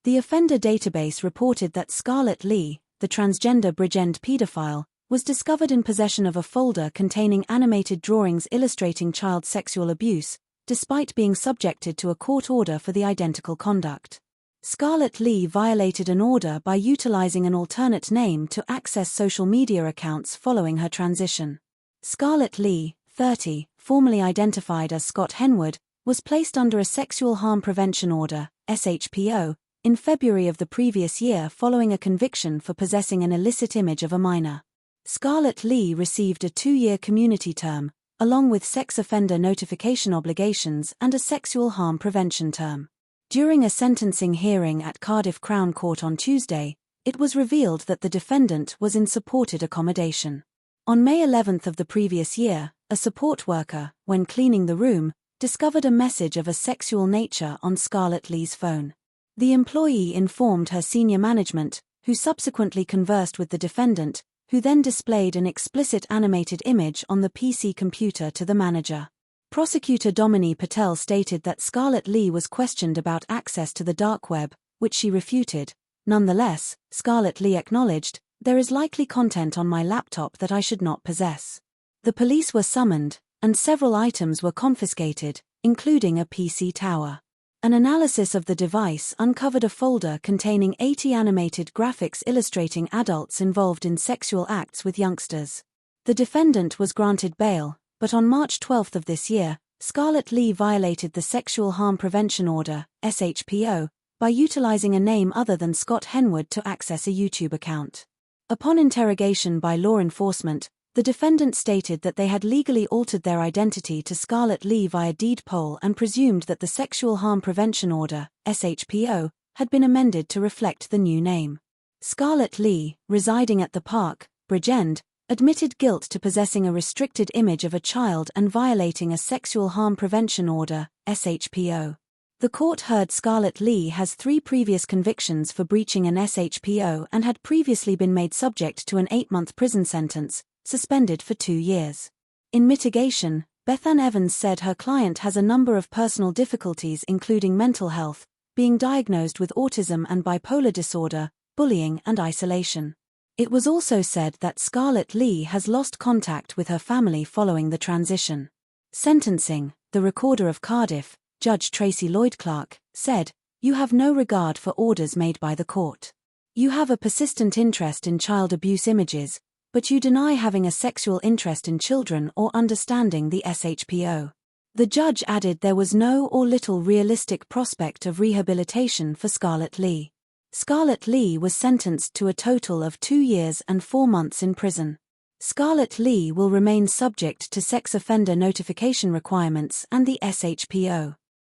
The offender database reported that Scarlett Lee, the transgender Bridgend Paedophile, was discovered in possession of a folder containing animated drawings illustrating child sexual abuse, despite being subjected to a court order for the identical conduct. Scarlett Lee violated an order by utilizing an alternate name to access social media accounts following her transition. Scarlett Lee, 30, formerly identified as Scott Henwood, was placed under a Sexual Harm Prevention Order, SHPO, in February of the previous year following a conviction for possessing an illicit image of a minor. Scarlett Lee received a 2-year community term, along with sex offender notification obligations and a sexual harm prevention term. During a sentencing hearing at Cardiff Crown Court on Tuesday, it was revealed that the defendant was in supported accommodation. On May 11 of the previous year, a support worker, when cleaning the room, discovered a message of a sexual nature on Scarlett Lee's phone. The employee informed her senior management, who subsequently conversed with the defendant, who then displayed an explicit animated image on the PC computer to the manager. Prosecutor Dominie Patel stated that Scarlett Lee was questioned about access to the dark web, which she refuted. Nonetheless, Scarlett Lee acknowledged, "There is likely content on my laptop that I should not possess." The police were summoned, and several items were confiscated, including a PC tower. An analysis of the device uncovered a folder containing 80 animated graphics illustrating adults involved in sexual acts with youngsters. The defendant was granted bail, but on March 12 of this year, Scarlett Lee violated the Sexual Harm Prevention Order, SHPO, by utilizing a name other than Scott Henwood to access a YouTube account. Upon interrogation by law enforcement, the defendant stated that they had legally altered their identity to Scarlett Lee via deed poll and presumed that the Sexual Harm Prevention Order, SHPO, had been amended to reflect the new name. Scarlett Lee, residing at the Park, Bridgend, admitted guilt to possessing a restricted image of a child and violating a Sexual Harm Prevention Order, SHPO. The court heard Scarlett Lee has 3 previous convictions for breaching an SHPO and had previously been made subject to an 8-month prison sentence, suspended for 2 years. In mitigation, Bethan Evans said her client has a number of personal difficulties including mental health, being diagnosed with autism and bipolar disorder, bullying and isolation. It was also said that Scarlett Lee has lost contact with her family following the transition. Sentencing, the Recorder of Cardiff, Judge Tracy Lloyd-Clark, said, "You have no regard for orders made by the court. You have a persistent interest in child abuse images, but you deny having a sexual interest in children or understanding the SHPO." The judge added there was no or little realistic prospect of rehabilitation for Scarlett Lee. Scarlett Lee was sentenced to a total of 2 years and 4 months in prison. Scarlett Lee will remain subject to sex offender notification requirements and the SHPO.